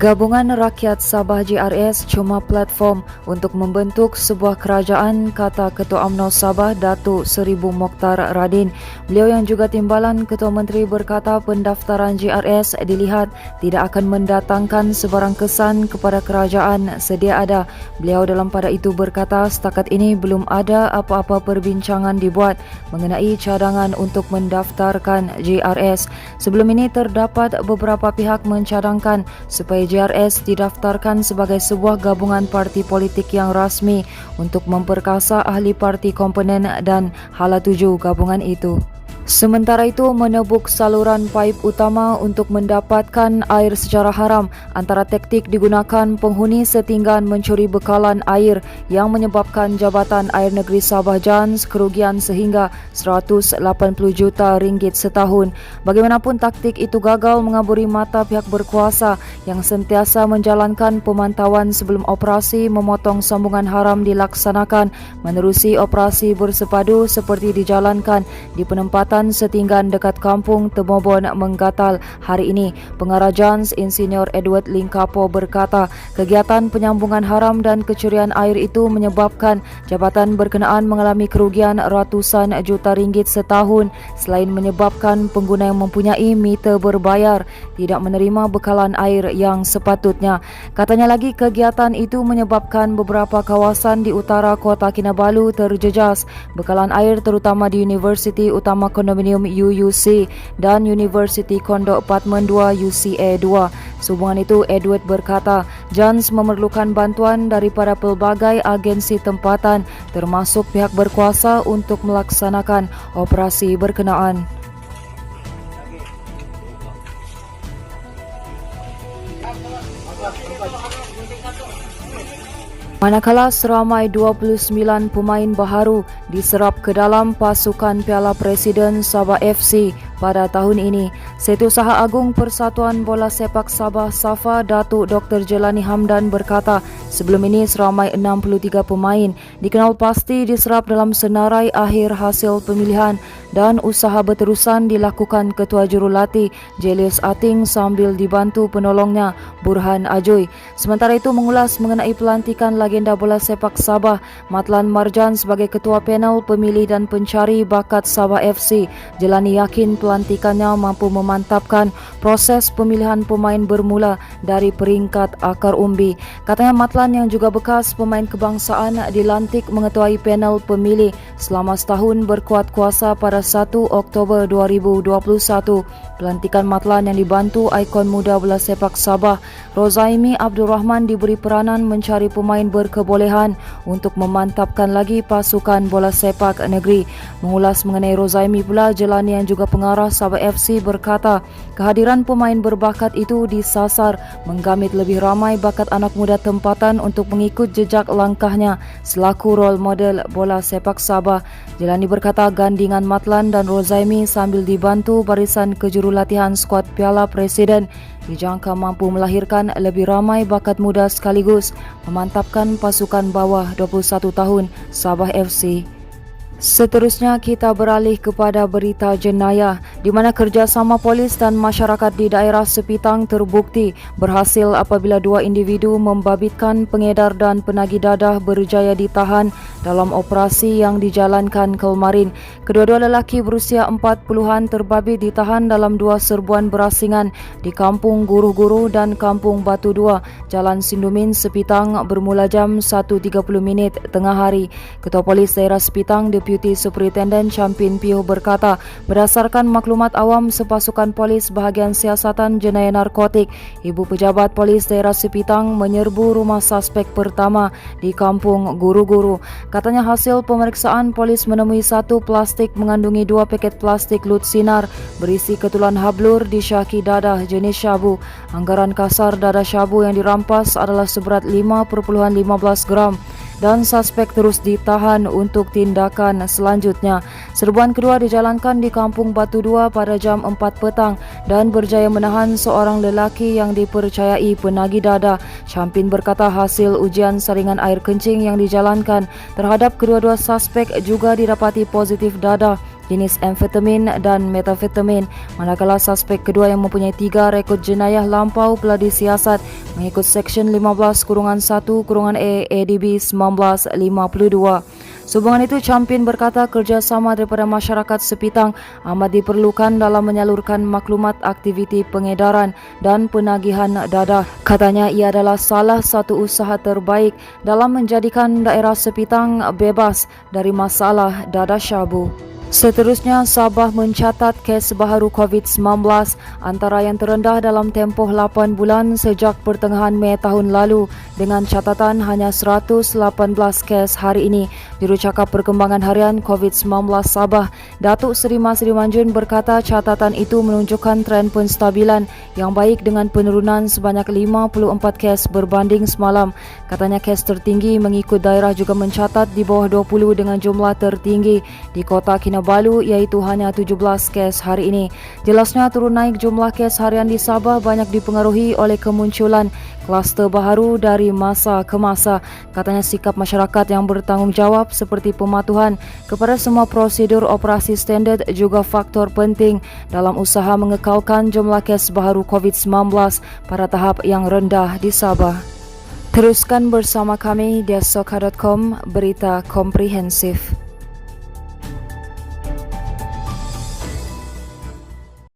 Gabungan Rakyat Sabah JRS cuma platform untuk membentuk sebuah kerajaan, kata Ketua UMNO Sabah Datuk Seribu Mokhtar Radin. Beliau yang juga timbalan Ketua Menteri berkata pendaftaran JRS dilihat tidak akan mendatangkan sebarang kesan kepada kerajaan sedia ada. Beliau dalam pada itu berkata setakat ini belum ada apa-apa perbincangan dibuat mengenai cadangan untuk mendaftarkan JRS. Sebelum ini terdapat beberapa pihak mencadangkan supaya JRS didaftarkan sebagai sebuah gabungan parti politik yang rasmi untuk memperkasa ahli parti komponen dan hala tuju gabungan itu. Sementara itu, menebuk saluran paip utama untuk mendapatkan air secara haram antara taktik digunakan penghuni setinggan mencuri bekalan air yang menyebabkan Jabatan Air Negeri Sabah JANS kerugian sehingga RM180 juta setahun. Bagaimanapun taktik itu gagal mengaburi mata pihak berkuasa yang sentiasa menjalankan pemantauan sebelum operasi memotong sambungan haram dilaksanakan menerusi operasi bersepadu seperti dijalankan di penempatan setinggan dekat kampung Temobon Menggatal hari ini. Pengarah JANS Insinyur Edward Lingkapo berkata kegiatan penyambungan haram dan kecurian air itu menyebabkan jabatan berkenaan mengalami kerugian ratusan juta ringgit setahun selain menyebabkan pengguna yang mempunyai meter berbayar tidak menerima bekalan air yang sepatutnya. Katanya lagi kegiatan itu menyebabkan beberapa kawasan di utara kota Kinabalu terjejas bekalan air terutama di Universiti Utama Kondominium UUC dan Universiti Kondo Apartmen 2 UCA 2. Sehubungan itu, Edward berkata, JANS memerlukan bantuan daripada pelbagai agensi tempatan termasuk pihak berkuasa untuk melaksanakan operasi berkenaan. Manakala seramai 29 pemain baharu diserap ke dalam pasukan Piala Presiden Sabah FC pada tahun ini. Setiausaha Agung Persatuan Bola Sepak Sabah SAFA Datuk Dr. Jelani Hamdan berkata sebelum ini seramai 63 pemain dikenal pasti diserap dalam senarai akhir hasil pemilihan dan usaha berterusan dilakukan Ketua Jurulatih Julius Ating sambil dibantu penolongnya Burhan Ajoy. Sementara itu mengulas mengenai pelantikan legenda bola sepak Sabah Matlan Marjan sebagai Ketua Panel Pemilih dan Pencari Bakat Sabah FC, Jelani yakin pelantikannya mampu memantapkan proses pemilihan pemain bermula dari peringkat akar umbi. Katanya Matlan yang juga bekas pemain kebangsaan dilantik mengetuai panel pemilih selama setahun berkuat kuasa pada 1 Oktober 2021. Pelantikan Matlan yang dibantu ikon muda bola sepak Sabah Rozaimi Abdul Rahman diberi peranan mencari pemain berkebolehan untuk memantapkan lagi pasukan bola sepak negeri. Mengulas mengenai Rozaimi pula, Jelani yang juga pengarah Sabah FC berkata kehadiran pemain berbakat itu disasar menggamit lebih ramai bakat anak muda tempatan untuk mengikut jejak langkahnya selaku role model bola sepak Sabah. Jelani berkata gandingan Matlan dan Rozaimi sambil dibantu barisan kejurulatihan skuad Piala Presiden dijangka mampu melahirkan lebih ramai bakat muda sekaligus memantapkan pasukan bawah 21 tahun Sabah FC. Seterusnya kita beralih kepada berita jenayah di mana kerjasama polis dan masyarakat di daerah Sepitang terbukti berhasil apabila dua individu membabitkan pengedar dan penagih dadah berjaya ditahan dalam operasi yang dijalankan kemarin. Kedua-dua lelaki berusia 40-an terbabit ditahan dalam dua serbuan berasingan di Kampung Guru-Guru dan Kampung Batu 2, Jalan Sindumin, Sepitang bermula jam 1.30 tengah hari. Ketua Polis Daerah Sepitang Deputi Superintendent Champin Pioh berkata, berdasarkan maklumat awam sepasukan polis bahagian siasatan jenayah narkotik, Ibu Pejabat Polis Daerah Sepitang menyerbu rumah suspek pertama di Kampung Guru-Guru. Katanya hasil pemeriksaan polis menemui satu plastik mengandungi 2 paket plastik lut sinar berisi ketulan hablur disyaki dadah jenis syabu. Anggaran kasar dadah syabu yang dirampas adalah seberat 5.15 gram. Dan suspek terus ditahan untuk tindakan selanjutnya. Serbuan kedua dijalankan di Kampung Batu 2 pada jam 4 petang dan berjaya menahan seorang lelaki yang dipercayai penagih dadah. Champin berkata hasil ujian saringan air kencing yang dijalankan terhadap kedua-dua suspek juga didapati positif dadah jenis amfetamin dan metafetamin, manakala suspek kedua yang mempunyai 3 rekod jenayah lampau telah disiasat mengikut Seksyen 15-1-E ADB 1952. Sehubungan itu, Champion berkata kerjasama daripada masyarakat Sepitang amat diperlukan dalam menyalurkan maklumat aktiviti pengedaran dan penagihan dadah. Katanya ia adalah salah satu usaha terbaik dalam menjadikan daerah Sepitang bebas dari masalah dadah syabu. Seterusnya, Sabah mencatat kes baharu COVID-19 antara yang terendah dalam tempoh 8 bulan sejak pertengahan Mei tahun lalu dengan catatan hanya 118 kes hari ini. Jurucakap Perkembangan Harian COVID-19 Sabah, Datuk Seri Masri Manjun berkata catatan itu menunjukkan tren penstabilan yang baik dengan penurunan sebanyak 54 kes berbanding semalam. Katanya kes tertinggi mengikut daerah juga mencatat di bawah 20 dengan jumlah tertinggi di Kota Kinabalu iaitu hanya 17 kes hari ini. Jelasnya turun naik jumlah kes harian di Sabah banyak dipengaruhi oleh kemunculan kluster baharu dari masa ke masa. Katanya sikap masyarakat yang bertanggungjawab seperti pematuhan kepada semua prosedur operasi standard juga faktor penting dalam usaha mengekalkan jumlah kes baharu COVID-19 pada tahap yang rendah di Sabah. Teruskan bersama kami di asoka.com, berita komprehensif.